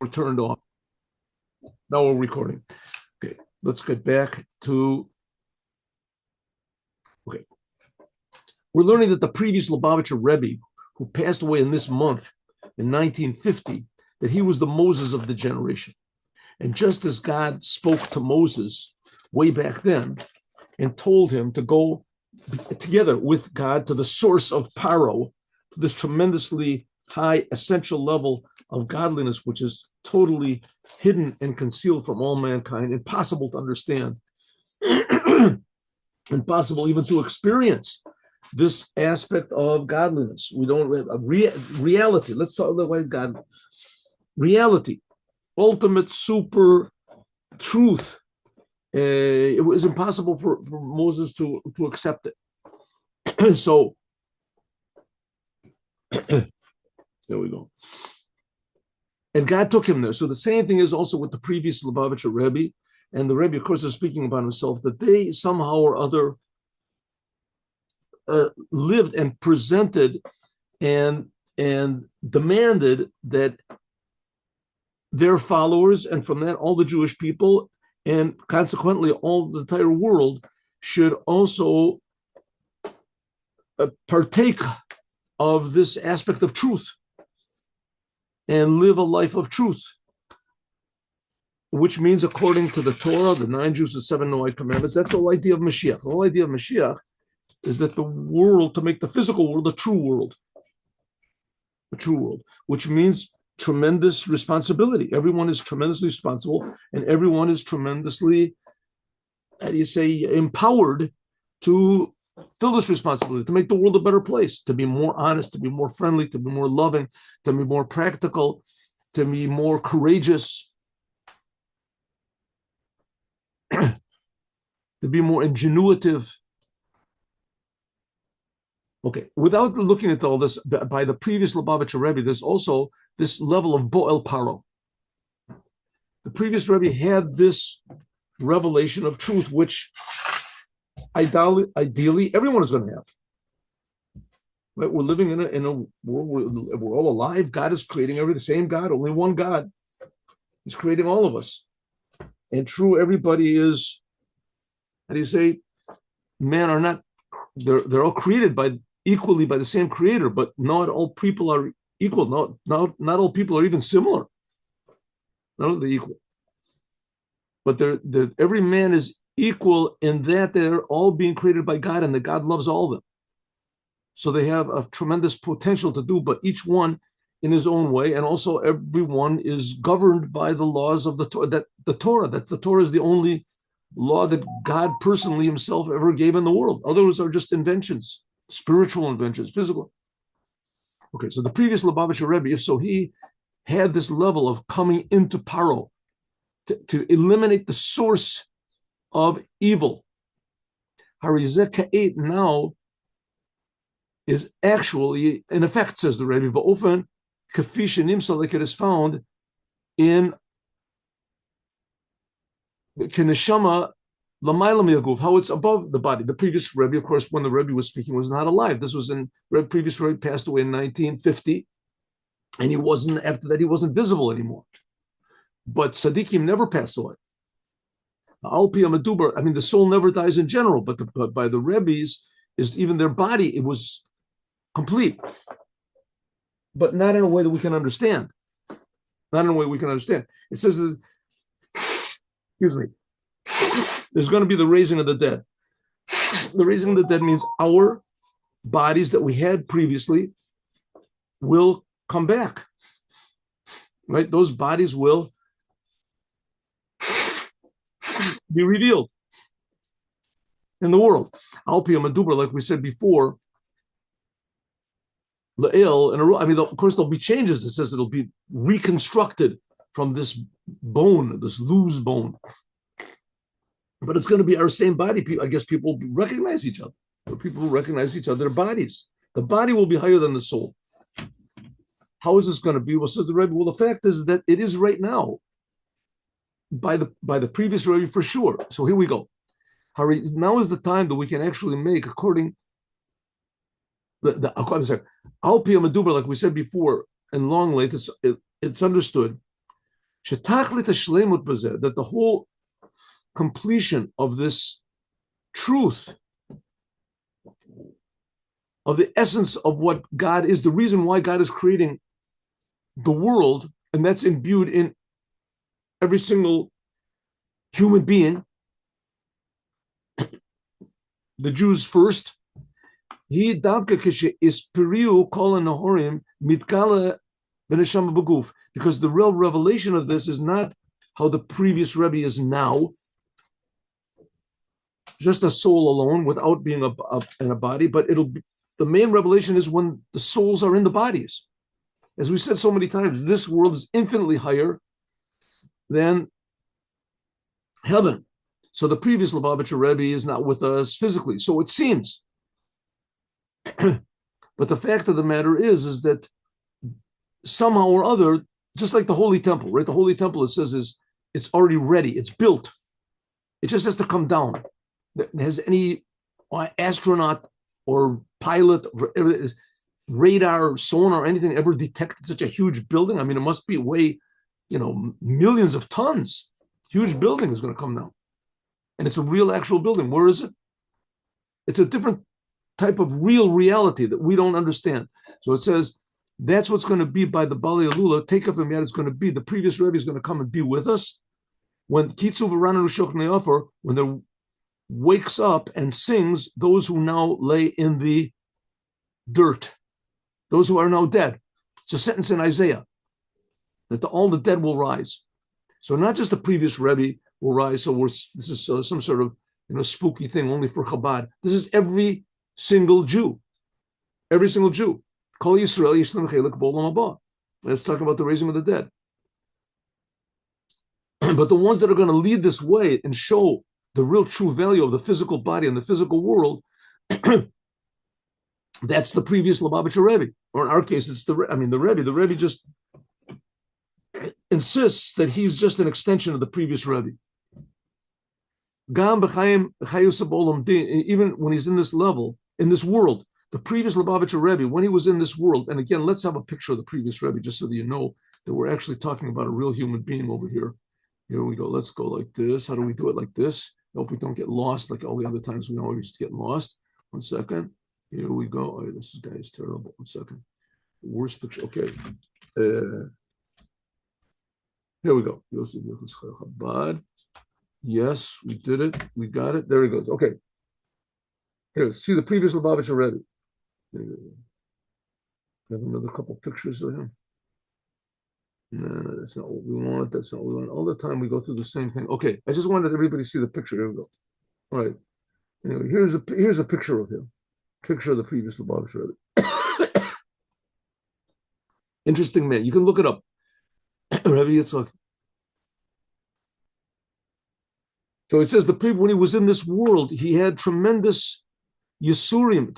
We're turned off. Now we're recording. Okay, let's get back to. Okay, we're learning that the previous Lubavitcher Rebbe, who passed away in this month in 1950, that he was the Moses of the generation. And just as God spoke to Moses way back then and told him to go together with God to the source of Paro, to this tremendously high essential level of godliness, which is totally hidden and concealed from all mankind, impossible to understand, impossible even to experience this aspect of godliness. We don't have reality. Let's talk about God. Reality, ultimate super truth. It was impossible for Moses to accept it. So there we go. And God took him there. So the same thing is also with the previous Lubavitcher Rebbe. And the Rebbe, of course, is speaking about himself, that they somehow or other lived and presented and demanded that their followers, and from that all the Jewish people, and consequently all the entire world, should also partake of this aspect of truth and live a life of truth, which means, according to the Torah, the 9 Jews, the 7 Noahide commandments, that's the whole idea of Mashiach. The whole idea of Mashiach is that the world, to make the physical world a true world, which means tremendous responsibility. Everyone is tremendously responsible, and everyone is tremendously, empowered to fill this responsibility, to make the world a better place, to be more honest, to be more friendly, to be more loving, to be more practical, to be more courageous, to be more ingenuitive. Okay, without looking at all this, by the previous Lubavitcher Rebbe, there's also this level of Bo'el Paro. The previous Rebbe had this revelation of truth, which ideally everyone is going to have. Right? We're living in a world, we're all alive. God is creating the same God, only one God. He's creating all of us. And true, everybody is, men are not, they're all created equally by the same creator, but not all people are equal. Not all people are even similar. Not all equal. But every man is equal in that they're all being created by God, and that God loves all of them. So they have a tremendous potential to do, but each one in his own way, and also everyone is governed by the laws of the Torah. That the Torah is the only law that God personally himself ever gave in the world. Others are just inventions, spiritual inventions, physical. Okay, so the previous Lubavitcher Rebbe, he had this level of coming into Paro to eliminate the source of evil. Harizeh Ka'et now is actually, in effect, says the Rebbe, but often Kafi Shenimsa, like it is found in Keneshama Lamaylam Yaguf, how it's above the body. The previous Rebbe, of course, when the Rebbe was speaking, was not alive. This was previous Rebbe passed away in 1950, and after that, he wasn't visible anymore. But Tzaddikim never passed away. Alpi Amadubar, the soul never dies in general, but by the Rebbe's, is even their body, it was complete. But not in a way that we can understand. It says, excuse me, there's going to be the raising of the dead. The raising of the dead means our bodies that we had previously will come back. Right? Those bodies will be revealed in the world. Alpi Madubar, like we said before, La'il, of course, there'll be changes. It says it'll be reconstructed from this bone, this loose bone. But it's going to be our same body. I guess people recognize each other. People recognize each other, their bodies. The body will be higher than the soul. How is this going to be? Well, says the Rebbe, well, the fact is that it is right now by the previous Rebbe for sure. So here we go. Now is the time that we can actually make, according I'm sorry, Al Pi Madubar, like we said before, in long length, it's understood that the whole completion of this truth, of the essence of what God is, the reason why God is creating the world, and that's imbued in every single human being, the Jews first. He davka ispiriu kol nahorim mitkala beneshama beguf, because the real revelation of this is not how the previous Rebbe is now, just a soul alone without being in a body, but it'll be, the main revelation is when the souls are in the bodies. As we said so many times, this world is infinitely higher than heaven. So the previous Lubavitcher Rebbe is not with us physically. So it seems. But the fact of the matter is that somehow or other, just like the Holy Temple, right? The Holy Temple, it says, is it's already ready. It's built. It just has to come down. Has any astronaut or pilot, or radar, or sonar, or anything ever detected such a huge building? I mean, it must be weigh, millions of tons. Huge building is going to come down. And it's a real actual building. Where is it? It's a different type of real reality that we don't understand. So it says, that's what's going to be by the Bali Alula. Take of him yet, it's going to be, the previous Rebbe is going to come and be with us. When Kitzu V'Ranu Shochnei Ofer, when there wakes up and sings those who now lay in the dirt, those who are now dead. It's a sentence in Isaiah that all the dead will rise. So not just the previous Rebbe will rise. So this is some sort of spooky thing only for Chabad. This is every single Jew. Every single Jew. Kol Yisrael Yishlem Chelik B'Olam Haba. Let's talk about the raising of the dead. But the ones that are going to lead this way and show the real true value of the physical body and the physical world, that's the previous Lubavitcher Rebbe. Or in our case, it's the Rebbe. The Rebbe just insists that he's just an extension of the previous Rebbe. Even when he's in this level, in this world, the previous Lubavitcher Rebbe, when he was in this world, and again, let's have a picture of the previous Rebbe just so that you know that we're actually talking about a real human being over here. Here we go. Let's go like this. How do we do it like this? I hope we don't get lost like all the other times we always get lost. 1 second. Here we go. Oh, this guy is terrible. 1 second. Worst picture. Okay. Here we go. Yes, we did it. We got it. There he goes. Okay. Here, see the previous Lubavitcher Rebbe. Have another couple pictures of him. No, that's not what we want. That's not what we want. All the time we go through the same thing. Okay, I just wanted everybody to see the picture. Here we go. All right. Anyway, here's a picture of him. Picture of the previous Lubavitcher Rebbe. Interesting man. You can look it up. Rebbe Yitzchak. So it says when he was in this world, he had tremendous Yisurim,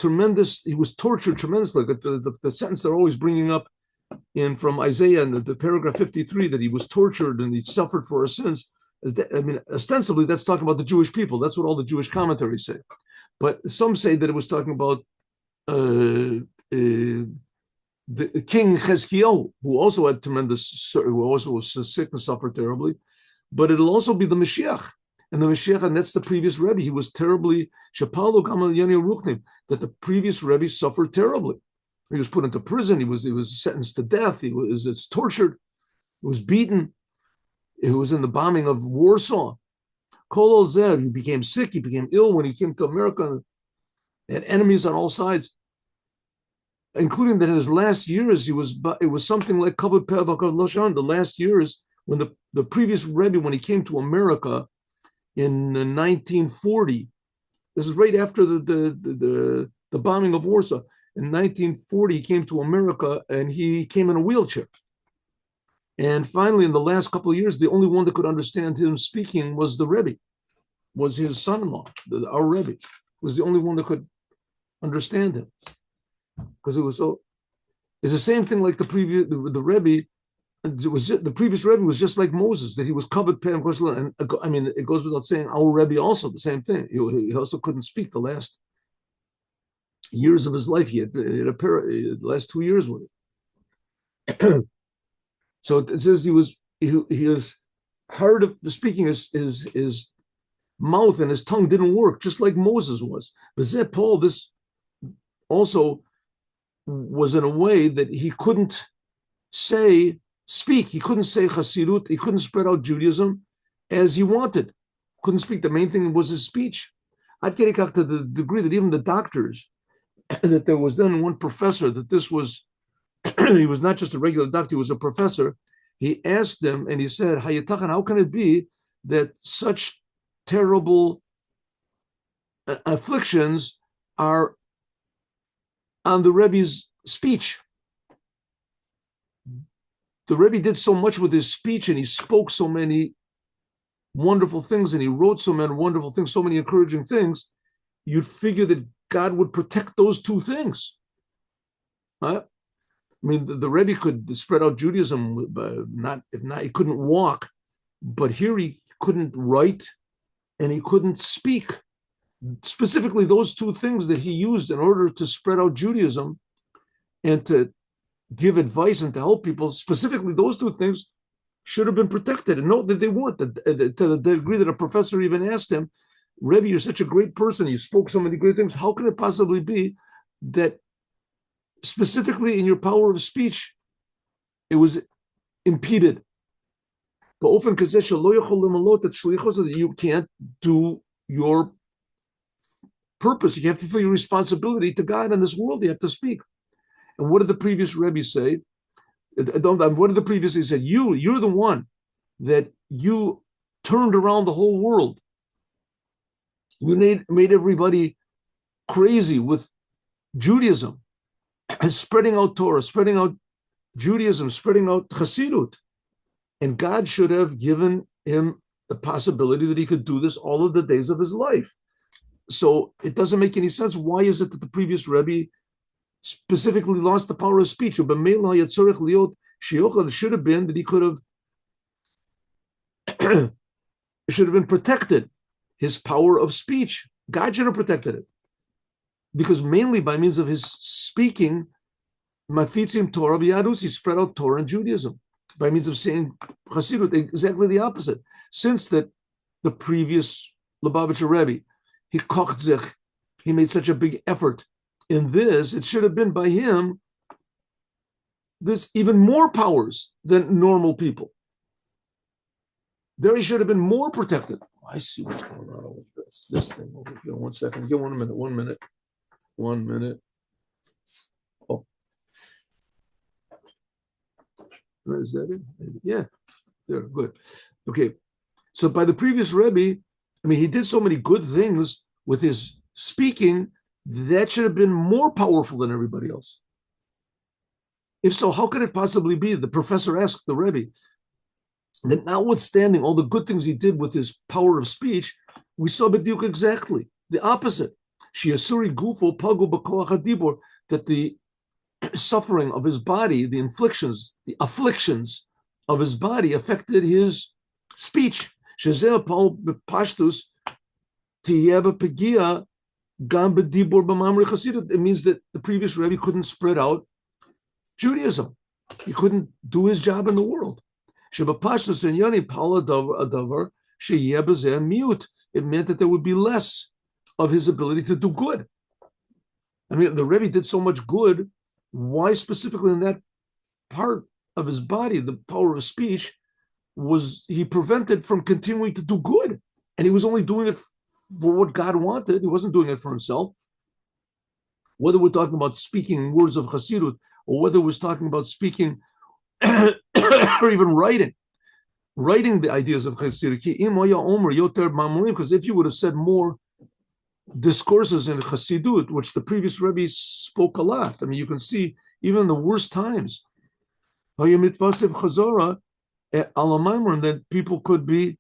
he was tortured tremendously. The sentence they're always bringing up from Isaiah and the paragraph 53, that he was tortured and he suffered for our sins. Ostensibly that's talking about the Jewish people. That's what all the Jewish commentaries say. But some say that it was talking about the King Chezkiyahu, who also had who also was sick and suffered terribly. But it'll also be the Moshiach. And the Moshiach, and that's the previous Rebbe. He was terribly, that the previous Rebbe suffered terribly. He was put into prison. He was sentenced to death. He was tortured. He was beaten. He was in the bombing of Warsaw. Kol Zeh, he became sick. He became ill when he came to America. He had enemies on all sides, including that in his last years, it was something like Kavod Peh B'Kavod Loshan. The last years, when the previous Rebbe, when he came to America in 1940, this is right after the bombing of Warsaw. In 1940, he came to America and he came in a wheelchair. And finally, in the last couple of years, the only one that could understand him speaking was the Rebbe, was his son-in-law, our Rebbe, was the only one that could understand him. Because it's the same thing like the Rebbe. The previous Rebbe was just like Moses, that he was covered peh and it goes without saying, our Rebbe also the same thing. He also couldn't speak the last years of his life. He had the last 2 years with it. So it says he was he was hard of speaking. His mouth and his tongue didn't work, just like Moses was. But Paul, this also was in a way that he couldn't speak. He couldn't say Hasidut. He couldn't spread out Judaism as he wanted. Couldn't speak. The main thing was his speech. I'd get to the degree that even the doctors, that there was then one professor that this was, he was not just a regular doctor, he was a professor. He asked him and he said, Hayatachan, how can it be that such terrible afflictions are on the Rebbe's speech? The Rebbe did so much with his speech and he spoke so many wonderful things and he wrote so many wonderful things, so many encouraging things. You'd figure that God would protect those two things. Huh? I mean, the Rebbe could spread out Judaism, if not, he couldn't walk, but here he couldn't write and he couldn't speak. Specifically, those two things that he used in order to spread out Judaism and to give advice and to help people, specifically those two things should have been protected. And note that they weren't, to the degree that a professor even asked him, Rebbe, you're such a great person, you spoke so many great things, how can it possibly be that specifically in your power of speech, it was impeded? But often that you can't do your purpose. You have to fulfill your responsibility to God in this world. You have to speak. And what did the previous Rebbe say? What did the previous? He said, you're the one that you turned around the whole world. You made everybody crazy with Judaism and spreading out Torah, spreading out Judaism, spreading out Hasidut. And God should have given him the possibility that he could do this all of the days of his life. So it doesn't make any sense. Why is it that the previous Rebbe specifically lost the power of speech? It should have been that he could have, it should have been protected, his power of speech. God should have protected it. Because mainly by means of his speaking, Mafitzim Torah v'Yadus, he spread out Torah and Judaism. By means of saying Hasidut, exactly the opposite. Since that the previous Lubavitcher Rebbe, he kocht sich, he made such a big effort in this, it should have been by him this even more powers than normal people. There he should have been more protected. I see what's going on with this thing over here. 1 second. Give 1 minute. 1 minute. 1 minute. Oh. Is that it? Yeah. There. Good. Okay. So by the previous Rebbe, I mean, he did so many good things with his speaking, that should have been more powerful than everybody else. If so, how could it possibly be? The professor asked the Rebbe that notwithstanding all the good things he did with his power of speech, we saw B'diuk exactly the opposite. Shiasuri gufo pagu b'koach hadibor, that the suffering of his body, the afflictions of his body affected his speech. Shezeh paul b'pashtus tiyeba pegia gam b'dibor b'mamri chasidut. It means that the previous Rebbe couldn't spread out Judaism. He couldn't do his job in the world. Shebapashtus and yani paula davar sheyeh b'zeh miut. It meant that there would be less of his ability to do good. I mean, the Rebbe did so much good. Why specifically in that part of his body, the power of speech, was he prevented from continuing to do good? And he was only doing it for what God wanted. He wasn't doing it for himself. Whether we're talking about speaking words of Hasidut, or whether we're talking about speaking or even writing the ideas of Hasidut. Because if you would have said more discourses in Hasidut, which the previous Rebbe spoke a lot. I mean, you can see even in the worst times, and that people could be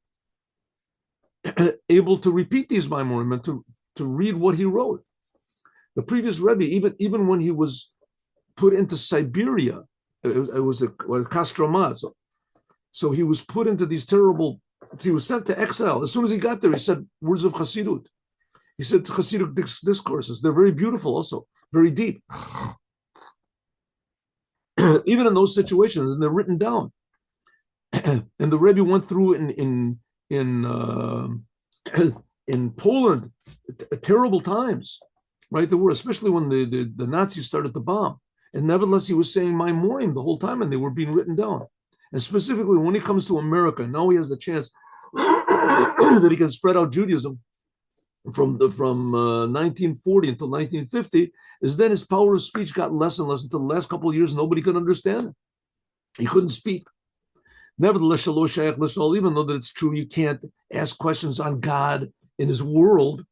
able to repeat these Maimurim and to read what he wrote. The previous Rebbe, even when he was put into Siberia, it was a Kostromaz. So he was put into these terrible, he was sent to exile. As soon as he got there, he said words of Hasidut. He said Hasidic discourses. They're very beautiful also, very deep. Even in those situations, and they're written down. And the Rebbe went through in in Poland terrible times, right? There were, especially when the Nazis started to bomb. And nevertheless, he was saying my moim the whole time, and they were being written down. And specifically, when he comes to America, now he has the chance that he can spread out Judaism from 1940 until 1950. Is then his power of speech got less and less until the last couple of years. Nobody could understand it. He couldn't speak. Nevertheless, even though that it's true, you can't ask questions on God in His world,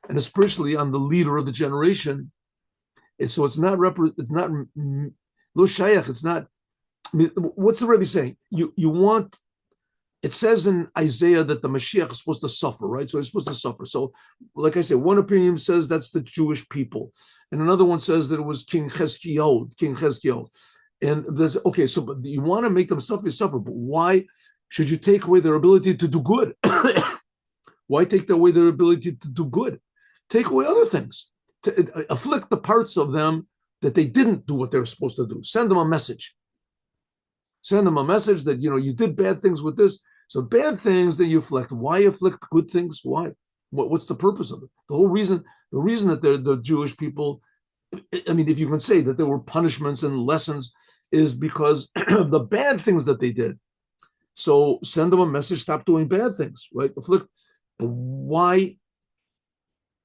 and especially on the leader of the generation. And so it's not it's not lo shayach. It's not. I mean, what's the Rebbe saying? You want. It says in Isaiah that the Moshiach is supposed to suffer, right? So he's supposed to suffer. So, like I said, one opinion says that's the Jewish people, and another one says that it was King Chezkiyahu. And there's okay. So, but you want to make them suffer, but why should you take away their ability to do good? Why take away their ability to do good? Take away other things. To afflict the parts of them that they didn't do what they were supposed to do. Send them a message. Send them a message that, you did bad things with this. So bad things that you afflict. Why afflict good things? Why? What's the purpose of it? The reason that they're the Jewish people, I mean, if you can say that there were punishments and lessons, is because of the bad things that they did. So send them a message, stop doing bad things, right? Afflict. But why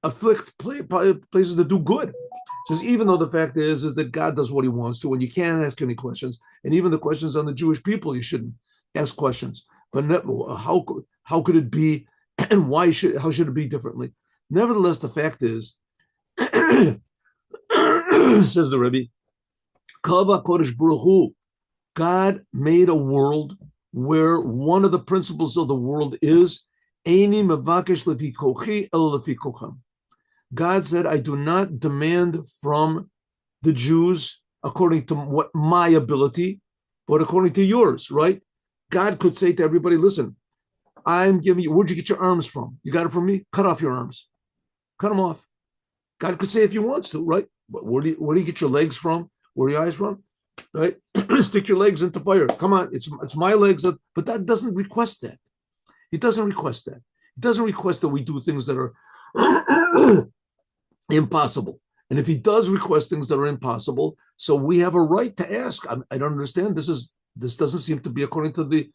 afflict places that do good? It says, even though the fact is that God does what He wants to, and you can't ask any questions, and even the questions on the Jewish people, you shouldn't ask questions. But how could it be, and how should it be differently? Nevertheless, the fact is, says the Rebbe, Kava Kodesh Baruch Hu, God made a world where one of the principles of the world is Eini mevakesh lefi kochi el lefi kocham. God said, I do not demand from the Jews according to what my ability, but according to yours, right? God could say to everybody, listen, I'm giving you, where'd you get your arms from? You got it from me? Cut off your arms. Cut them off. God could say if He wants to, right? But where do you get your legs from? Where are your eyes from? Right? Stick your legs into fire. Come on, it's my legs. But that doesn't request that. He doesn't request that. He doesn't request that we do things that are impossible. And if He does request things that are impossible, so we have a right to ask. I don't understand. This doesn't seem to be according to the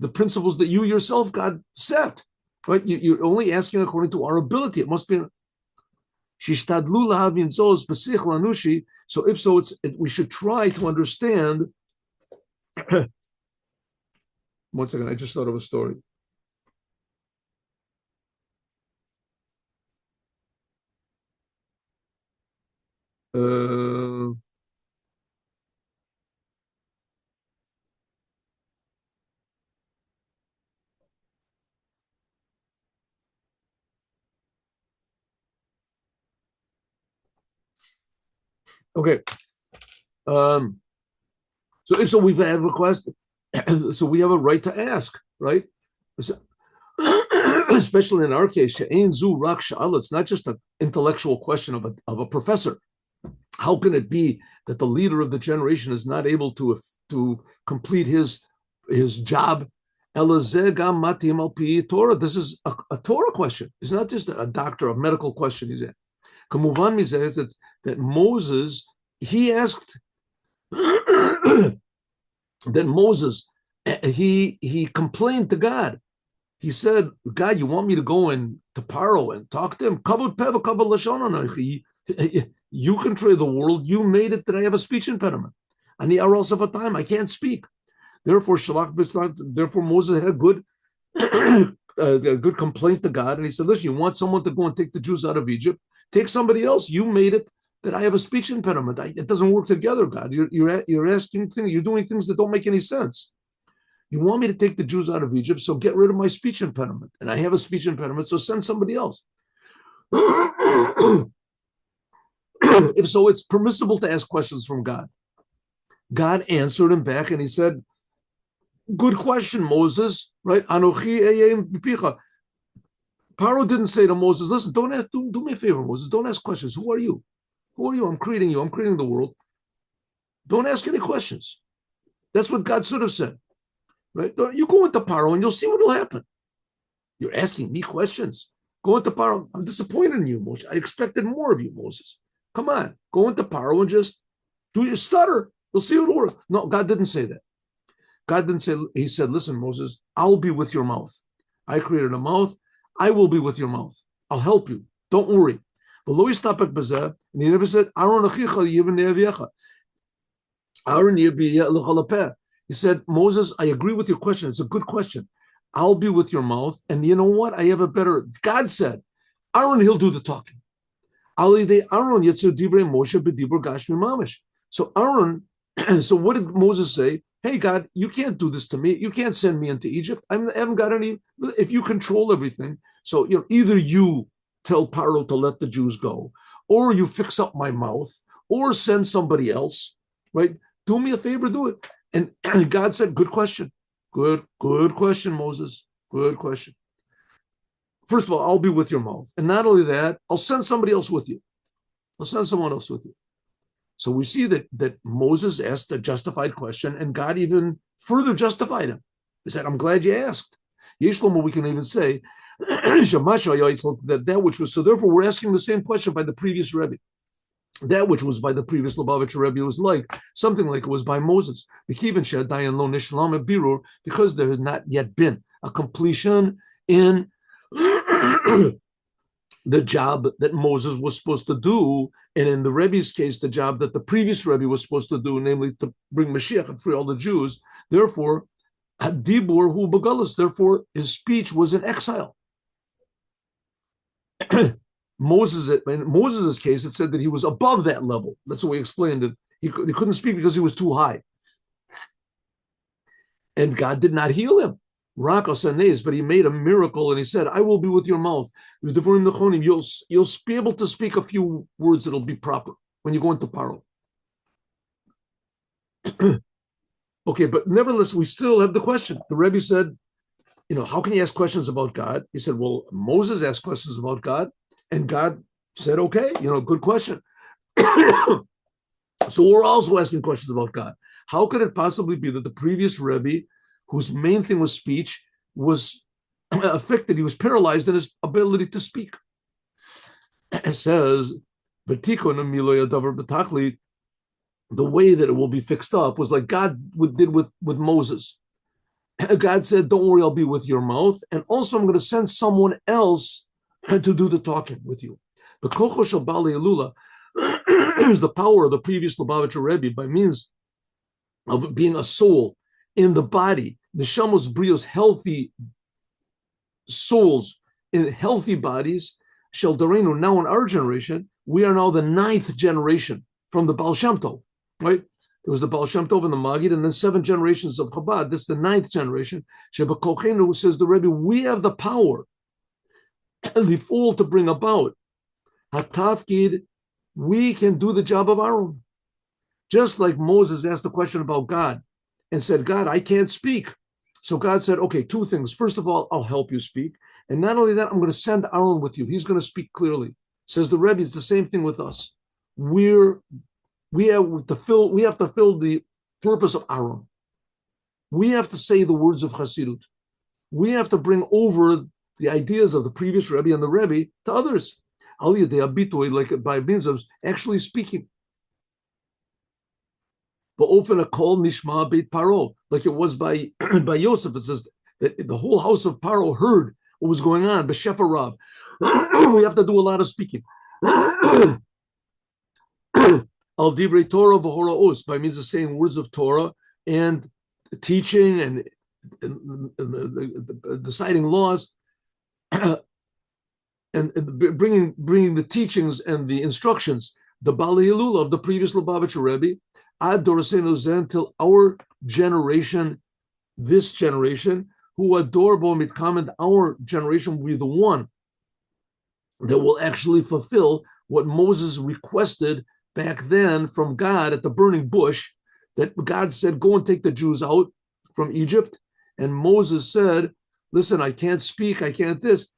principles that you yourself, God, set. Right? You're only asking according to our ability. It must be. So if so, we should try to understand. One second, I just thought of a story. Okay. So we've had requests, so we have a right to ask, right? So, especially in our case, it's not just an intellectual question of a professor. How can it be that the leader of the generation is not able to complete his job? This is a Torah question. It's not just a doctor, a medical question. He's in. Kamuvan says that Moses, he asked that Moses, he complained to God. He said, God, you want me to go to Paro and talk to him? You control the world. You made it that I have a speech impediment. And the arals of a time, I can't speak. Therefore, Moses had a good complaint to God. And he said, listen, you want someone to go and take the Jews out of Egypt? Take somebody else. You made it that I have a speech impediment. It doesn't work together, God. You're asking things, you're doing things that don't make any sense. You want me to take the Jews out of Egypt, so get rid of my speech impediment. And I have a speech impediment, so send somebody else. If so, it's permissible to ask questions from God. God answered him back and He said, good question, Moses, right? Paro didn't say to Moses, listen, don't ask, do me a favor, Moses, don't ask questions. Who are you? Who are you? I'm creating you. I'm creating the world. Don't ask any questions. That's what God should have said. right? You go into Paro and you'll see what will happen. You're asking me questions. Go into Paro. I'm disappointed in you, Moshe. I expected more of you, Moses. Come on, go into Paro and just do your stutter. You'll see what will work. No, God didn't say that. God didn't say, he said, listen, Moses, I'll be with your mouth. I created a mouth. I will be with your mouth. I'll help you. Don't worry. And he never said, he said, Moses, I agree with your question. It's a good question. I'll be with your mouth. And you know what? I have a better, God said, Aaron, he'll do the talking. So Aaron, so what did Moses say? Hey, God, you can't do this to me. You can't send me into Egypt. I haven't got any, if you control everything. So, either you tell Paro to let the Jews go, or you fix up my mouth, or send somebody else, right? Do me a favor, do it. And God said, good question. Good question, Moses. Good question. First of all, I'll be with your mouth. And not only that, I'll send somebody else with you. I'll send someone else with you. So we see that Moses asked a justified question, and God even further justified him. He said, I'm glad you asked. Yeshlomo, we can even say, that which was, so therefore we're asking the same question by the previous Rebbe. That which was by the previous Lubavitcher Rebbe was something like it was by Moses. Because there has not yet been a completion in the job that Moses was supposed to do, and in the Rebbe's case, the job that the previous Rebbe was supposed to do, namely to bring Mashiach and free all the Jews. Therefore, Dibur hu begalus, therefore his speech was in exile. In Moses' case, it said that he was above that level. That's the way he explained it. He couldn't speak because he was too high. And God did not heal him. But he made a miracle, and he said, I will be with your mouth. You'll be able to speak a few words that'll be proper when you go into Paro. Okay, but nevertheless, we still have the question. The Rebbe said, how can you ask questions about God? He said, well, Moses asked questions about God, and God said, okay, good question. So we're also asking questions about God. How could it possibly be that the previous Rebbe, whose main thing was speech, was affected? He was paralyzed in his ability to speak. It says, the way that it will be fixed up was like God did with Moses. God said, don't worry, I'll be with your mouth. And also I'm going to send someone else to do the talking with you. The Kocho Shel Bali Elula is the power of the previous Lubavitcher Rebbe by means of being a soul in the body. The Shamos Brios, healthy souls in healthy bodies. Shel Darenu, now in our generation, we are now the 9th generation from the Baal Shem Tov, right? There was the Baal Shem Tov and the Magid, and then 7 generations of Chabad. This is the 9th generation. Shebekochenu, says the Rebbe, we have the power, the fool to bring about Hatafkid. We can do the job of Aaron. Just like Moses asked the question about God and said, God, I can't speak. So God said, okay, 2 things. First of all, I'll help you speak. And not only that, I'm going to send Aaron with you. He's going to speak clearly. Says the Rebbe, it's the same thing with us. We have to fill the purpose of Aaron. We have to say the words of Chassidut. We have to bring over the ideas of the previous Rebbe and the Rebbe to others. Like by means of actually speaking. But often a call nishma beit Paro, like it was by Yosef. It says that the whole house of Paro heard what was going on. B'shefa Rab. We have to do a lot of speaking. Al divrei Torah v'horaos, by means of saying words of Torah and teaching and deciding laws. And bringing the teachings and the instructions, the Bali Hilula of the previous Lubavitcher Rebbe, ad dorasenu zen, till our generation, this generation, who adore bo mitkamed, our generation will be the one that will actually fulfill what Moses requested back then from God at the burning bush, that God said, go and take the Jews out from Egypt. And Moses said, listen, I can't speak, I can't this.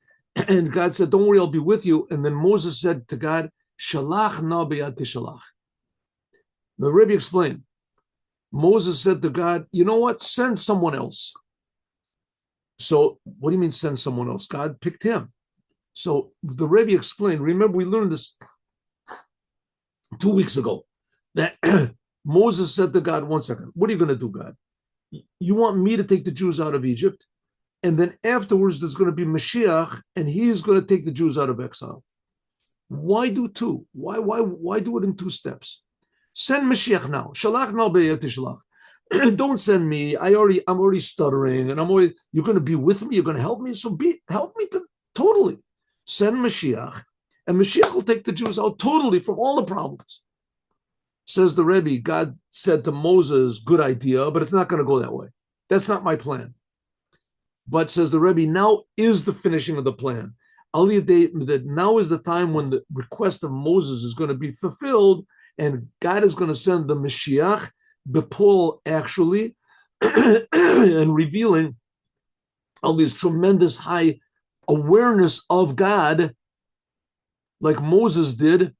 And God said, don't worry, I'll be with you. And then Moses said to God, Shalach na b'yad tishalach. The Rebbe explained, Moses said to God, you know what? Send someone else. So what do you mean send someone else? God picked him. So the Rebbe explained, remember we learned this 2 weeks ago, that Moses said to God, one second, what are you going to do, God? You want me to take the Jews out of Egypt? And then afterwards, there's going to be Moshiach, and he's going to take the Jews out of exile. Why do two? Why do it in two steps? Send Mashiach now. Shalach now be'yet. Don't send me. I'm already stuttering, and you're going to be with me. You're going to help me. So help me totally. Send Mashiach, and Mashiach will take the Jews out totally from all the problems. Says the Rebbe, God said to Moses, good idea, but it's not going to go that way. That's not my plan. But says the Rebbe, now is the finishing of the plan. That now is the time when the request of Moses is going to be fulfilled, and God is going to send the Mashiach, Bepol actually, and revealing all this tremendous high awareness of God, like Moses did.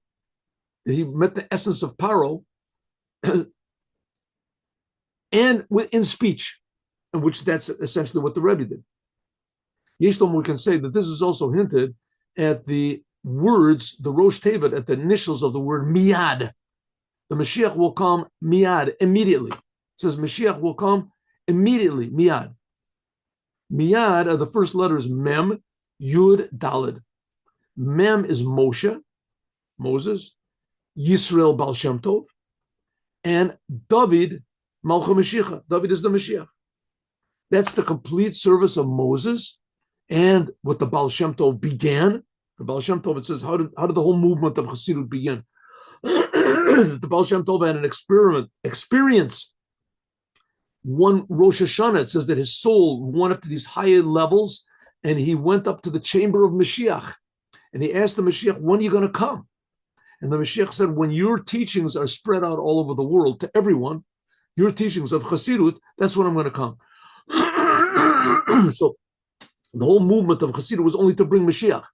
He met the essence of Paro, and in speech, in which that's essentially what the Rebbe did. Yeshlom, we can say that this is also hinted at the words, the Rosh Tevet, at the initials of the word miyad. The Mashiach will come miyad, immediately. It says Mashiach will come immediately, miyad. Miyad are the first letters Mem, Yud, Daled. Mem is Moshe, Moses, Yisrael, Baal Shem Tov, and David, Malchut Mashiach. David is the Mashiach. That's the complete service of Moses, and what the Baal Shem Tov began. The Baal Shem Tov, it says, how did the whole movement of Chassidut begin? The Baal Shem Tov had an experience. One Rosh Hashanah, it says that his soul went up to these higher levels, and he went up to the chamber of Mashiach, and he asked the Mashiach, when are you going to come? And the Mashiach said, when your teachings are spread out all over the world to everyone, your teachings of Chassidut, that's when I'm going to come. So the whole movement of Chassidut was only to bring Mashiach.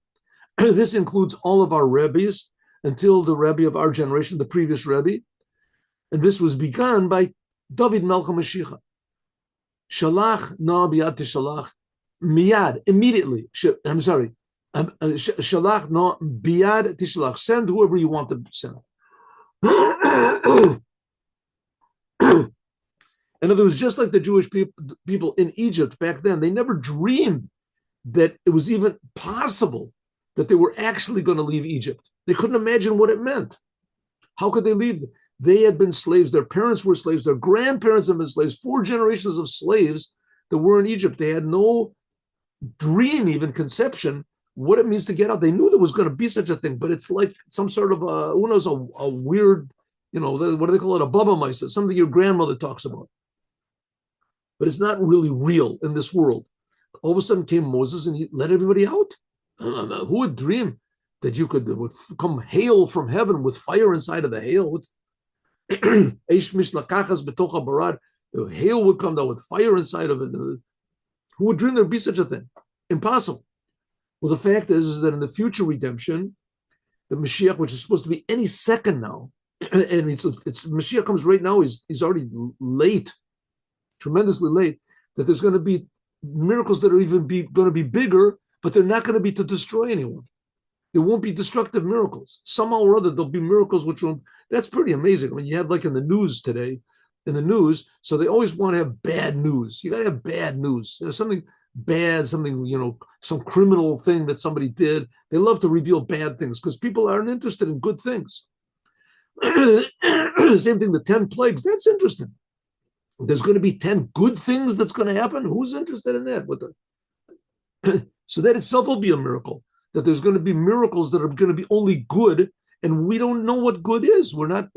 This includes all of our Rebbes until the Rebbe of our generation, the previous Rebbe. And this was begun by David Melech Mashiach. Shalach na biyad tishalach, miyad, immediately. I'm sorry. Shalach na biyad tishalach. Send whoever you want to send. In other words, just like the Jewish people in Egypt back then, they never dreamed that it was even possible that they were actually going to leave Egypt. They couldn't imagine what it meant. How could they leave? They had been slaves. Their parents were slaves. Their grandparents had been slaves. 4 generations of slaves that were in Egypt. They had no dream, even conception, what it means to get out. They knew there was going to be such a thing, but it's like some sort of a weird, what do they call it? A baba mice, something your grandmother talks about. But it's not really real in this world. All of a sudden came Moses and he let everybody out. Who would dream that you would come hail from heaven with fire inside of the hail? The hail would come down with fire inside of it. Who would dream there'd be such a thing? Impossible. Well, the fact is that in the future redemption, the Mashiach, which is supposed to be any second now, and it's Mashiach comes right now, he's already late, tremendously late, that there's going to be miracles that are even going to be bigger, but they're not going to be to destroy anyone. There won't be destructive miracles. Somehow or other, there'll be miracles which will, that's pretty amazing. I mean, you have like in the news today, so they always want to have bad news. You got to have bad news. Something bad, something, some criminal thing that somebody did. They love to reveal bad things because people aren't interested in good things. Same thing, the 10 plagues, that's interesting. There's going to be 10 good things that's going to happen. Who's interested in that? So that itself will be a miracle, that there's going to be miracles that are going to be only good, and we don't know what good is. We're not,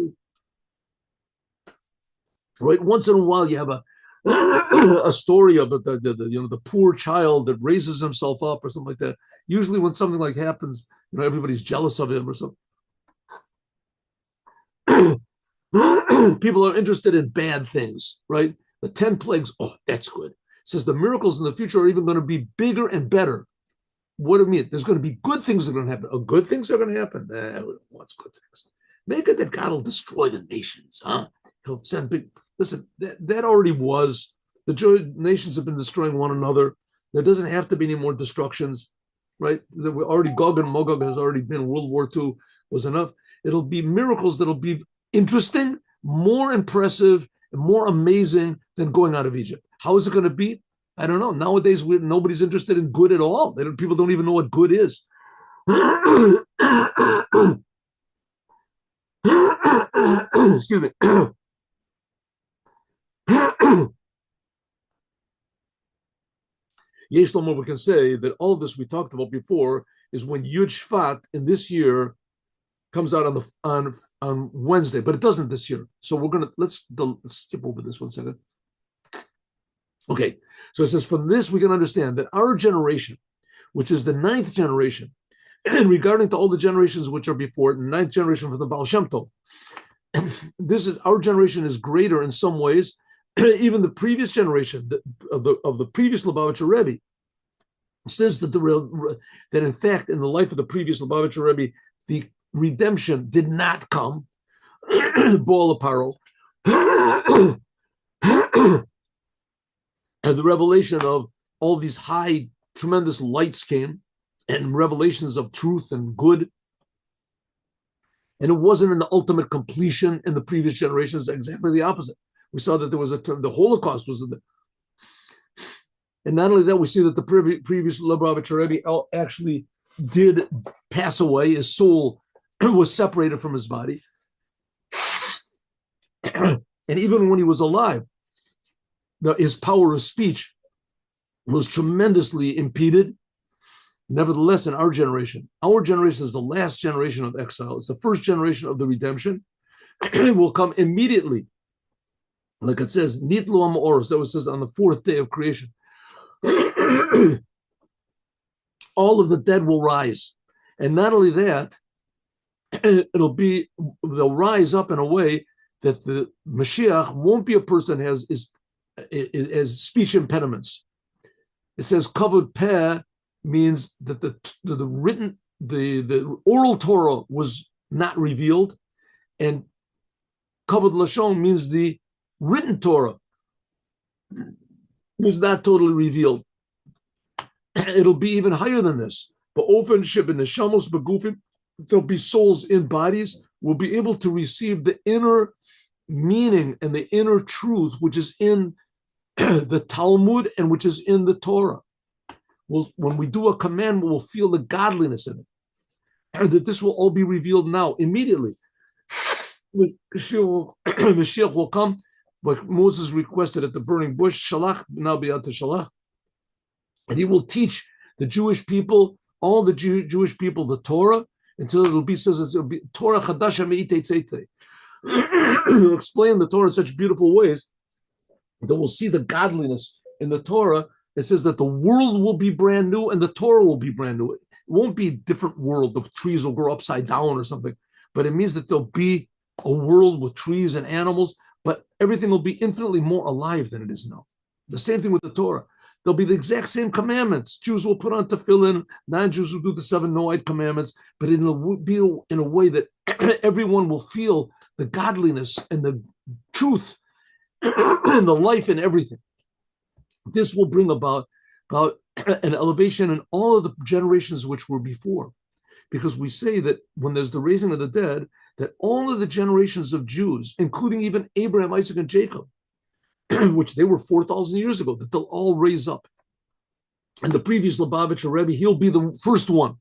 right? Once in a while you have a story of the poor child that raises himself up or something like that. Usually when something like happens, everybody's jealous of him or something. People are interested in bad things, right? The 10 plagues, oh, that's good. It says the miracles in the future are even going to be bigger and better. What do you mean? There's going to be good things that are going to happen. Oh, good things are going to happen. What's good things? Make it that God will destroy the nations, huh? He'll send big. Listen, that already was. The Jewish nations have been destroying one another. There doesn't have to be any more destructions, right? There were already Gog and Magog has already been. World War II was enough. It'll be miracles that'll be interesting, more impressive, and more amazing than going out of Egypt. How is it going to be? I don't know. Nowadays, nobody's interested in good at all. People don't even know what good is. Excuse me. Yesh Lomar, we can say that all of this we talked about before is when Yud Shvat in this year comes out on Wednesday, but it doesn't this year. So let's skip over this 1 second. Okay, so it says from this we can understand that our generation, which is the 9th generation, and regarding to all the generations which are before it, the 9th generation from the Baal Shem Tov, our generation is greater in some ways. Even the previous generation of the previous Lubavitcher Rebbe says that that in fact in the life of the previous Lubavitcher Rebbe the redemption did not come. Ball apparel. And the revelation of all these high, tremendous lights came, and revelations of truth and good. And it wasn't in the ultimate completion in the previous generations, exactly the opposite. We saw that there was the Holocaust was in there. And not only that, we see that the previous Lubavitcher Rebbe actually did pass away. His soul was separated from his body. And even when he was alive, his power of speech was tremendously impeded. Nevertheless, in our generation is the last generation of exile. It's the first generation of the redemption. It will come immediately. Like it says, Nitlu Am-Oros, that was says on the 4th day of creation. All of the dead will rise. And not only that, they'll rise up in a way that the Moshiach won't be a person who has speech impediments. It says covered peh means that the oral Torah was not revealed, and covered lashon means the written Torah was not totally revealed. It'll be even higher than this. But often shibin neshamos begufim, there'll be souls in bodies, will be able to receive the inner meaning and the inner truth which is in the Talmud and which is in the Torah. When we do a commandment, we'll feel the godliness in it. And that this will all be revealed now, immediately. Mashiach will come, like Moses requested at the burning bush, Shalach, now be out to Shalach. And he will teach the Jewish people, all the Jewish people, the Torah, until it'll be Torah Chadasha Me'itei. He'll explain the Torah in such beautiful ways that we'll see the godliness in the Torah. It says that the world will be brand new and the Torah will be brand new. It won't be a different world. The trees will grow upside down or something, but it means that there'll be a world with trees and animals, but everything will be infinitely more alive than it is now. The same thing with the Torah. There'll be the exact same commandments. Jews will put on tefillin, non-Jews will do the 7 Noahide commandments, but it'll be in a way that everyone will feel the godliness and the truth and the life in everything. This will bring about an elevation in all of the generations which were before. Because we say that when there's the raising of the dead, that all of the generations of Jews, including even Abraham, Isaac, and Jacob, which they were 4,000 years ago, that they'll all raise up. And the previous Lubavitcher Rebbe, he'll be the first one.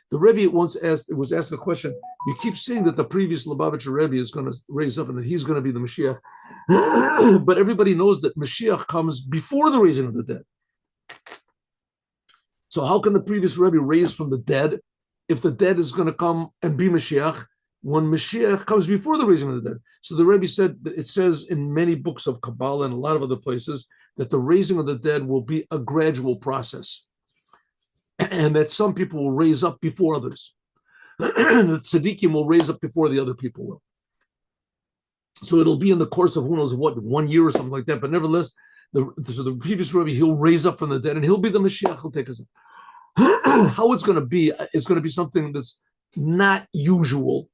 The Rebbe once was asked a question. You keep saying that the previous Lubavitcher Rebbe is going to raise up and that he's going to be the Mashiach. But everybody knows that Mashiach comes before the raising of the dead. So how can the previous Rebbe raise from the dead if the dead is going to come and be Mashiach when Mashiach comes before the raising of the dead? So the Rebbe said that it says in many books of Kabbalah and a lot of other places that the raising of the dead will be a gradual process. And that some people will raise up before others. The tzaddikim will raise up before the other people will. So it'll be in the course of who knows what, 1 year or something like that. But nevertheless, the previous Rebbe, he'll raise up from the dead and he'll be the Mashiach, he'll take us up. How it's going to be something that's not usual.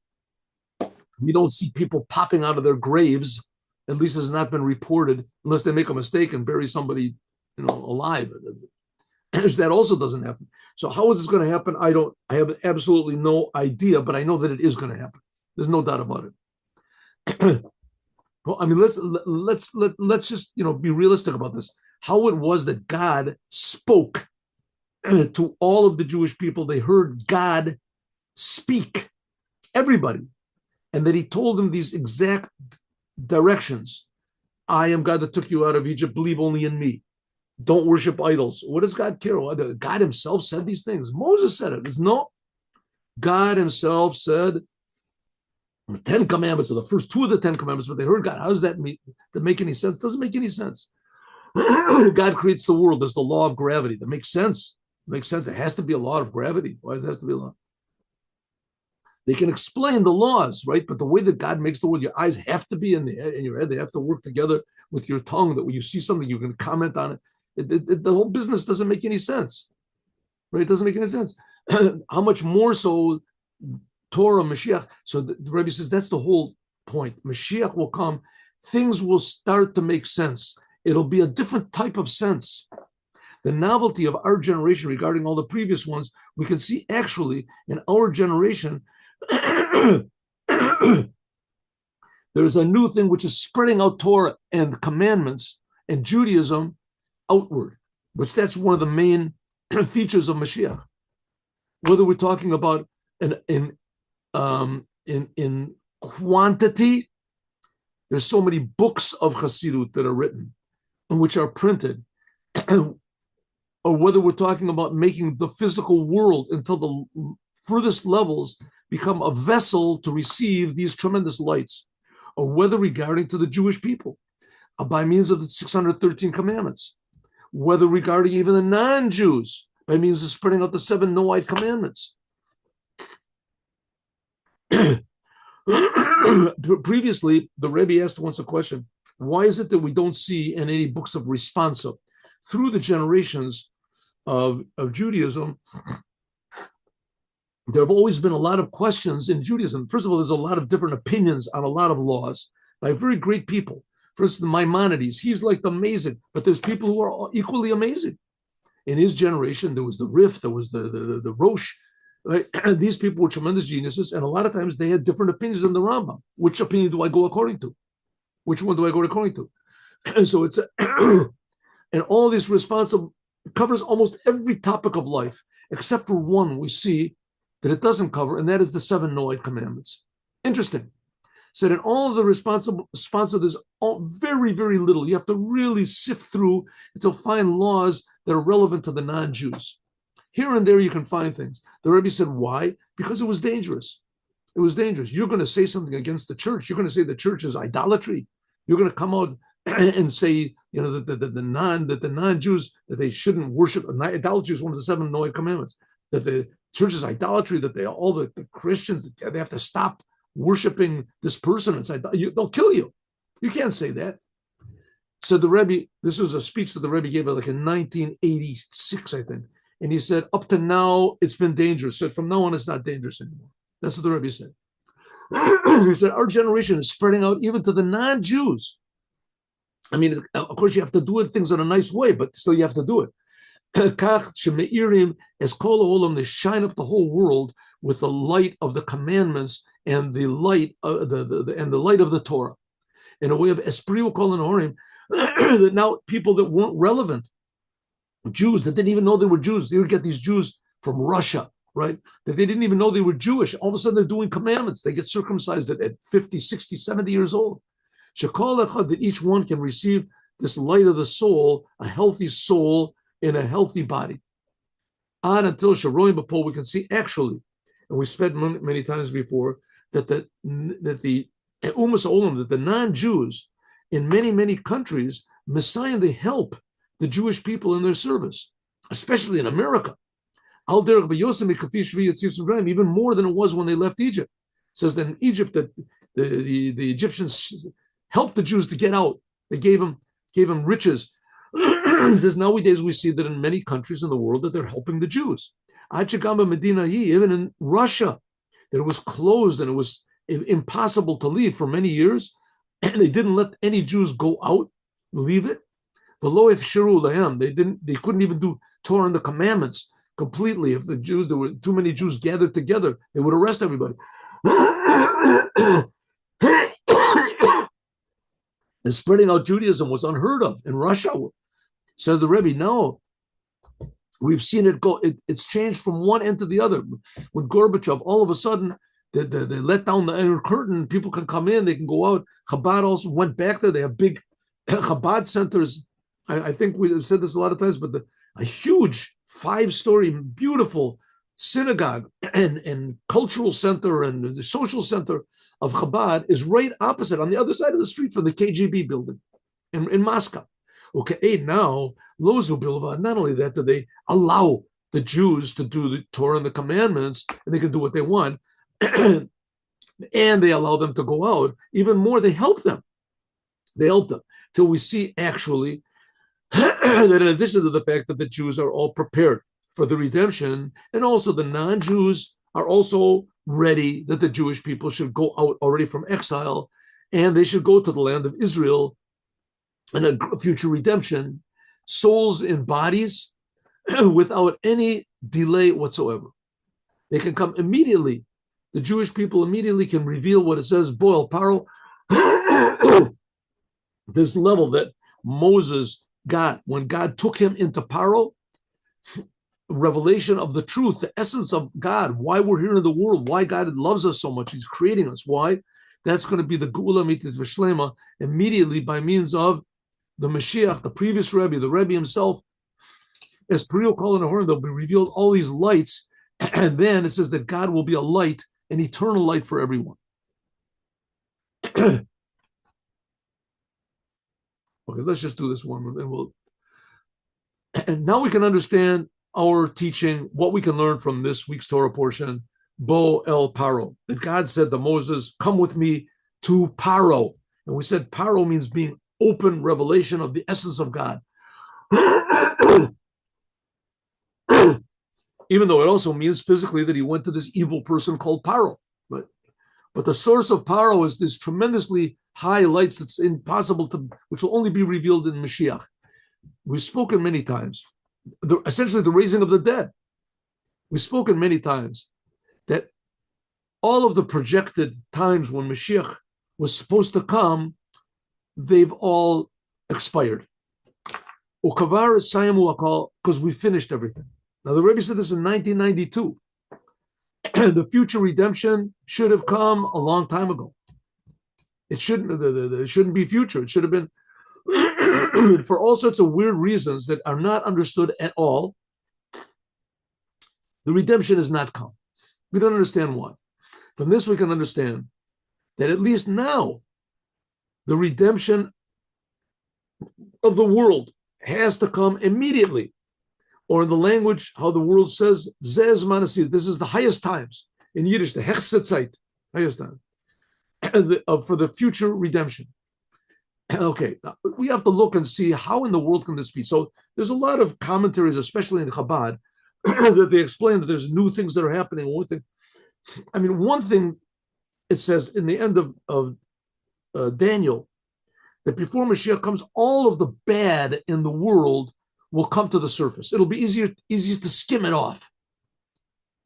We don't see people popping out of their graves. At least has not been reported, unless they make a mistake and bury somebody, alive. That also doesn't happen. So how is this going to happen? I have absolutely no idea, but I know that it is going to happen. There's no doubt about it. Well, I mean, let's just be realistic about this. How it was that God spoke to all of the Jewish people. They heard God speak, everybody, and that He told them these exact directions. I am God that took you out of Egypt. Believe only in me. Don't worship idols. What does God care? God Himself said these things. Moses said it. No, God Himself said the 10 Commandments, or the first two of the 10 Commandments, but they heard God. How does that make any sense? It doesn't make any sense. God creates the world. There's the law of gravity. That makes sense. It makes sense. It has to be a law of gravity. Why does it have to be a law? They can explain the laws, right? But the way that God makes the world, your eyes have to be in your head. They have to work together with your tongue, that when you see something, you can comment on it. The whole business doesn't make any sense, right? It doesn't make any sense. How much more so Torah, Mashiach? So the Rebbe says that's the whole point. Mashiach will come. Things will start to make sense. It'll be a different type of sense. The novelty of our generation regarding all the previous ones, we can see actually in our generation, there's a new thing which is spreading out Torah and commandments and Judaism outward, which that's one of the main features of Mashiach. Whether we're talking about in quantity, there's so many books of Chassidut that are written and which are printed, or whether we're talking about making the physical world until the furthest levels become a vessel to receive these tremendous lights, or whether regarding to the Jewish people by means of the 613 commandments, whether regarding even the non-Jews by means of spreading out the 7 Noahide commandments. Previously, the Rebbe asked once a question: why is it that we don't see in any books of responsa through the generations of Judaism? There have always been a lot of questions in Judaism. First of all, there's a lot of different opinions on a lot of laws by very great people. For instance, Maimonides, he's like amazing, but there's people who are equally amazing. In his generation, there was the Rif, there was the Rosh, right? And these people were tremendous geniuses, and a lot of times they had different opinions than the Rambam. Which opinion do I go according to? Which one do I go according to? And so it's and all this responsible covers almost every topic of life, except for one we see that it doesn't cover, and that is the 7 Noahide commandments. Interesting. So in all of the responsible, there's very, very little. You have to really sift through until find laws that are relevant to the non-Jews. Here and there you can find things. The Rebbe said, why? Because it was dangerous. It was dangerous. You're going to say something against the church. You're going to say the church is idolatry. You're going to come out and say, that the non-Jews, that they shouldn't worship. Idolatry is one of the 7 Noahide commandments. That the church is idolatry. That all the Christians, they have to stop worshiping this person. They'll kill you. You can't say that. So the Rebbe, this was a speech that the Rebbe gave like in 1986, I think. And he said, up to now, it's been dangerous. So from now on, it's not dangerous anymore. That's what the Rebbe said. He said, our generation is spreading out even to the non-Jews. I mean, of course, you have to do things in a nice way, but still you have to do it. As kol olam, they shine up the whole world with the light of the commandments and the light of the light of the Torah, in a way of esprit kol and horim, that now people that weren't relevant, Jews that didn't even know they were Jews, they would get these Jews from Russia, right? That they didn't even know they were Jewish. All of a sudden they're doing commandments. They get circumcised at 50, 60, 70 years old. That each one can receive this light of the soul, a healthy soul in a healthy body. On until Sharoim Bapol, we can see actually, and we spent many times before, that the Umas Olam, that the non-Jews in many countries, Messiah, they help the Jewish people in their service, especially in America. Even more than it was when they left Egypt. It says that in Egypt that the Egyptians helped the Jews to get out. They gave them riches. Says nowadays we see that in many countries in the world that they're helping the Jews. Even in Russia, that it was closed and it was impossible to leave for many years, and they didn't let any Jews go out, leave it. V'lo efshiru lahem. They couldn't even do Torah and the commandments completely. If there were too many Jews gathered together, they would arrest everybody. And spreading out Judaism was unheard of in Russia. Says the Rebbe, no, we've seen it go. It's changed from one end to the other. With Gorbachev, all of a sudden, they let down the inner curtain. People can come in, they can go out. Chabad also went back there. They have big Chabad centers. I think we've said this a lot of times, but a huge 5-story, beautiful synagogue and cultural center and the social center of Chabad is right opposite on the other side of the street from the KGB building in Moscow. Okay, now, Lozu Bilva, not only that, do they allow the Jews to do the Torah and the commandments, and they can do what they want, and they allow them to go out. Even more, they help them. They help them till we see actually that in addition to the fact that the Jews are all prepared for the redemption, and also the non-Jews are also ready that the Jewish people should go out already from exile, and they should go to the land of Israel and a future redemption, souls in bodies, without any delay whatsoever. They can come immediately. The Jewish people immediately can reveal what it says, Boel Paro, this level that Moses got when God took him into Paro, revelation of the truth, the essence of God, why we're here in the world, why God loves us so much, he's creating us, why? That's going to be the Geula Mitzvah V'Shlema immediately by means of the Moshiach, the previous Rebbe, the Rebbe himself, as Perio Kol and Ahorn, they'll be revealed all these lights, and then it says that God will be a light, an eternal light for everyone. Okay, let's just do this one, and now we can understand our teaching, what we can learn from this week's Torah portion, Bo El Paro, that God said to Moses, come with me to Paro. And we said Paro means being open revelation of the essence of God. Even though it also means physically that he went to this evil person called Paro. But the source of Paro is this tremendously high lights that's impossible to, which will only be revealed in Mashiach. We've spoken many times. Essentially the raising of the dead. We've spoken many times that all of the projected times when Mashiach was supposed to come, they've all expired. Because we finished everything. Now the Rebbe said this in 1992. The future redemption should have come a long time ago. It shouldn't be future. It should have been for all sorts of weird reasons that are not understood at all. The redemption has not come. We don't understand why. From this, we can understand that at least now, the redemption of the world has to come immediately. Or in the language, how the world says, Zez Manasi, this is the highest times. In Yiddish, the Hechsetzeit, highest time, for the future redemption. Okay, we have to look and see how in the world can this be. So there's a lot of commentaries, especially in Chabad, that they explain that there's new things that are happening. One thing it says in the end of Daniel, that before Mashiach comes, all of the bad in the world will come to the surface. It'll be easier to skim it off.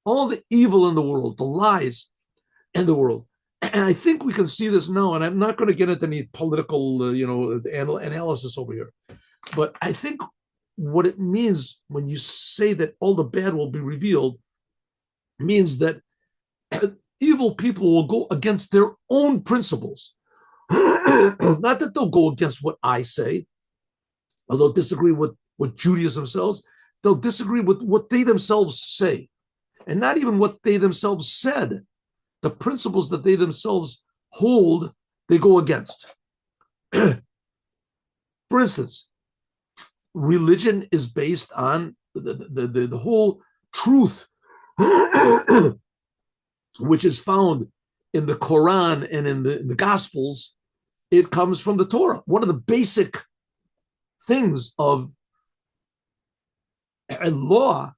All the evil in the world, the lies in the world. And I think we can see this now, and I'm not going to get into any political, analysis over here. But I think what it means when you say that all the bad will be revealed means that evil people will go against their own principles. Not that they'll go against what I say, or they'll disagree with Judaism themselves. They'll disagree with what they themselves say, and not even what they themselves said. The principles that they themselves hold, they go against. For instance, religion is based on the whole truth, which is found in the Quran and in the Gospels. It comes from the Torah. One of the basic things of law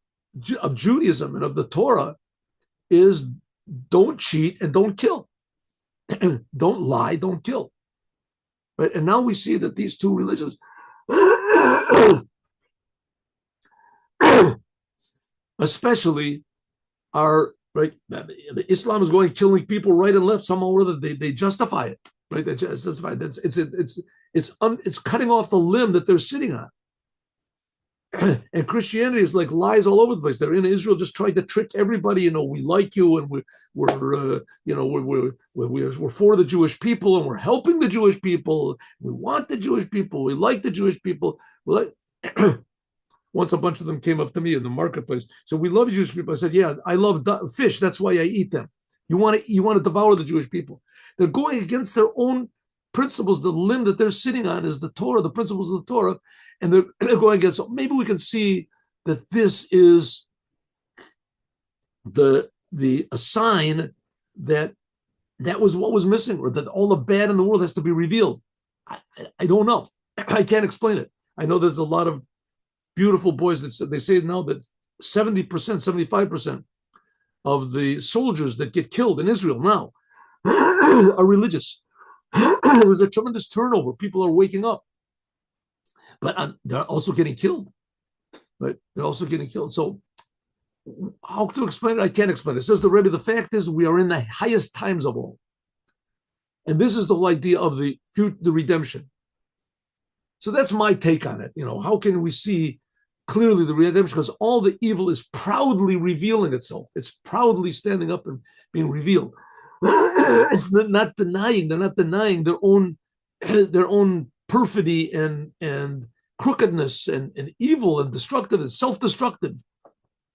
of Judaism and of the Torah is don't cheat and don't kill. Don't lie, don't kill. Right? And now we see that these two religions, especially, are right. Islam is going killing people right and left. Somehow or other, they justify it. Right? They justify it. It's cutting off the limb that they're sitting on. And Christianity is like lies all over the place. They're in Israel, just trying to trick everybody. We like you, and we're for the Jewish people, and we're helping the Jewish people. We want the Jewish people. We like the Jewish people. Once a bunch of them came up to me in the marketplace. So we love Jewish people. I said, yeah, I love fish. That's why I eat them. You want to devour the Jewish people. They're going against their own principles. The limb that they're sitting on is the Torah, the principles of the Torah. And they're going against. So maybe we can see that this is a sign that was what was missing, or that all the bad in the world has to be revealed. I don't know. I can't explain it. I know there's a lot of beautiful boys that they say now that 70%, 75% of the soldiers that get killed in Israel now are religious. There's a tremendous turnover. People are waking up. But they're also getting killed, right? They're also getting killed. So how to explain it? I can't explain it. It says the Rebbe, the fact is we are in the highest times of all. And this is the whole idea of the redemption. So that's my take on it. How can we see clearly the redemption? Because all the evil is proudly revealing itself. It's proudly standing up and being revealed. It's not denying. They're not denying their own perfidy and crookedness and evil and destructive and self-destructive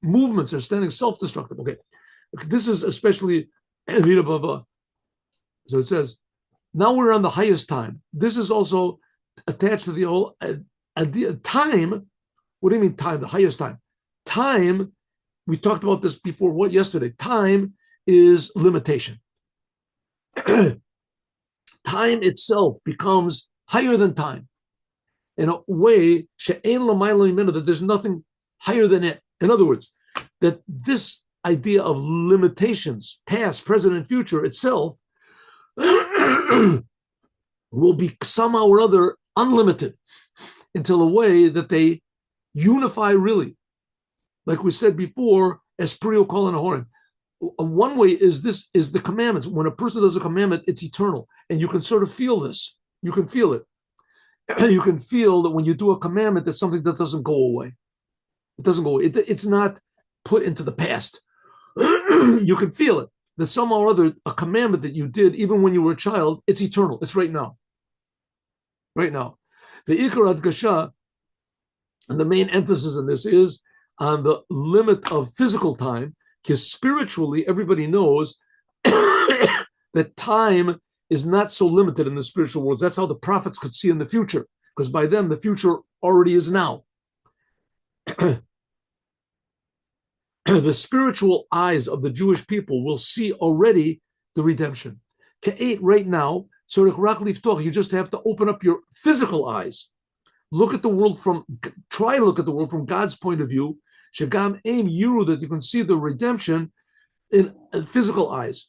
movements are standing self-destructive. Okay, this is especially so it says now we're on the highest time. This is also attached to the whole time. What do you mean time? The highest time. Time, we talked about this before. Yesterday? Time is limitation. Time itself becomes higher than time in a way that there's nothing higher than it. In other words, that this idea of limitations, past, present, and future itself will be somehow or other unlimited until a way that they unify really. Like we said before, as Priyo Kol and Ahorim. One way is the commandments. When a person does a commandment, it's eternal. And you can sort of feel this. You can feel it. You can feel that when you do a commandment, that's something that doesn't go away. It doesn't go away. It's not put into the past. You can feel it. That somehow or other, a commandment that you did, even when you were a child, it's eternal. It's right now. Right now. The Ikar Adgasha, and the main emphasis in this is on the limit of physical time, because spiritually, everybody knows that time is not so limited in the spiritual world. That's how the prophets could see in the future, because by them, the future already is now. The spiritual eyes of the Jewish people will see already the redemption. Right now, you just have to open up your physical eyes. Try to look at the world from God's point of view. Shagam aim yiru, that you can see the redemption in physical eyes.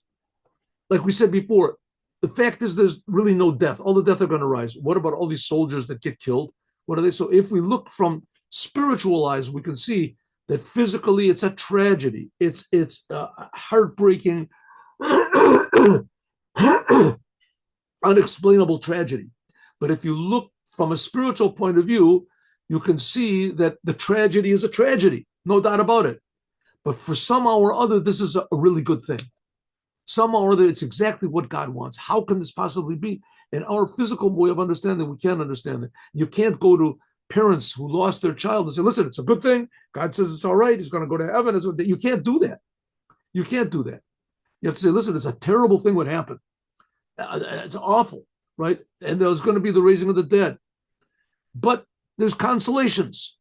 Like we said before, the fact is there's really no death. All the death are going to rise. What about all these soldiers that get killed? What are they? So if we look from spiritual eyes, we can see that physically it's a tragedy. It's heartbreaking, unexplainable tragedy. But if you look from a spiritual point of view, you can see that the tragedy is a tragedy, no doubt about it. But for somehow or other, this is a really good thing. Somehow or other, it's exactly what God wants. How can this possibly be? In our physical way of understanding, we can't understand it. You can't go to parents who lost their child and say, listen, it's a good thing. God says it's all right. He's going to go to heaven. You can't do that. You can't do that. You have to say, listen, it's a terrible thing what happened. It's awful, right? And there's going to be the raising of the dead. But there's consolations,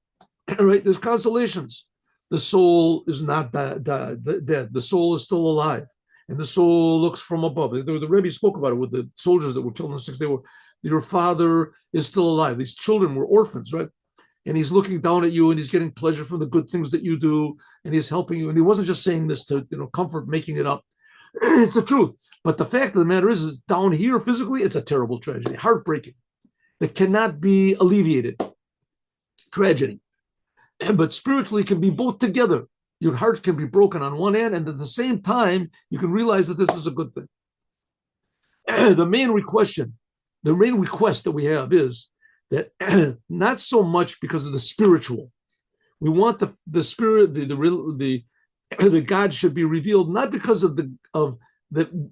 right? There's consolations. The soul is not dead. The soul is still alive. And the soul looks from above. The Rebbe spoke about it with the soldiers that were killed in the 6th day war. Your father is still alive. These children were orphans, right? And he's looking down at you and he's getting pleasure from the good things that you do. And he's helping you. And he wasn't just saying this to, comfort, making it up. It's the truth. But the fact of the matter is down here physically, it's a terrible tragedy, heartbreaking, that cannot be alleviated. Tragedy. But spiritually can be both together. Your heart can be broken on one end, and at the same time, you can realize that this is a good thing. The main request that we have is that not so much because of the spiritual. We want the spirit, the God should be revealed not because of the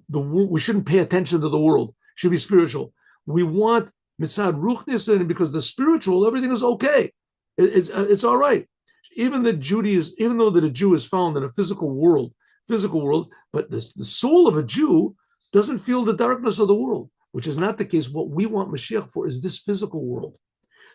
we shouldn't pay attention to the world. It should be spiritual. We want mitzad ruchnis because the spiritual, everything is okay. It's all right. Even though that a Jew is found in a physical world, but the soul of a Jew doesn't feel the darkness of the world, which is not the case. What we want Mashiach for is this physical world.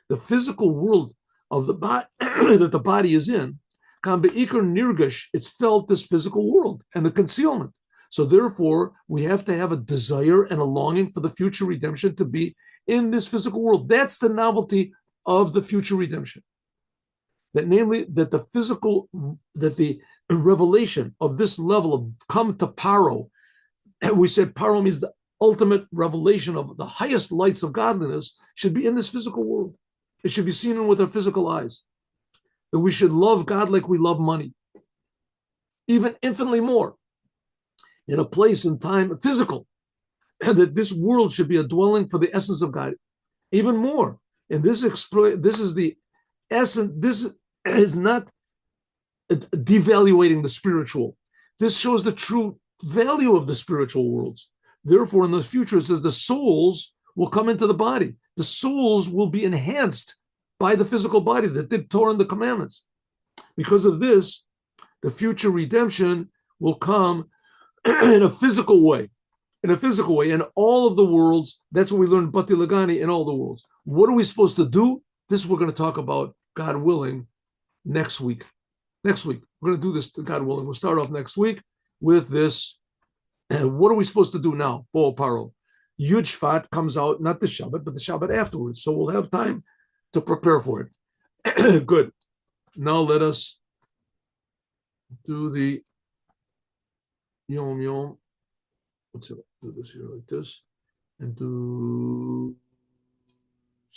The physical world of the body that the body is in, it's felt this physical world and the concealment. So therefore, we have to have a desire and a longing for the future redemption to be in this physical world. That's the novelty of the future redemption. That namely, that the revelation of this level of come to paro, we said paro means the ultimate revelation of the highest lights of godliness, should be in this physical world. It should be seen with our physical eyes. That we should love God like we love money, even infinitely more, in a place and time physical, and that this world should be a dwelling for the essence of God, even more. And this is the essence. This is not devaluating the spiritual. This shows the true value of the spiritual worlds. Therefore, in the future, it says the souls will come into the body. The souls will be enhanced by the physical body that did Torah and the commandments. Because of this, the future redemption will come in a physical way. In a physical way, in all of the worlds. That's what we learned Bati Lagani in all the worlds. What are we supposed to do? This we're going to talk about, God willing, next week. Next week. We're going to do this, God willing. We'll start off next week with this. What are we supposed to do now? Bo Paro. Yud Shvat comes out, not the Shabbat, but the Shabbat afterwards. So we'll have time to prepare for it. Good. Now let us do the Yom Yom. Let's do this here like this. And do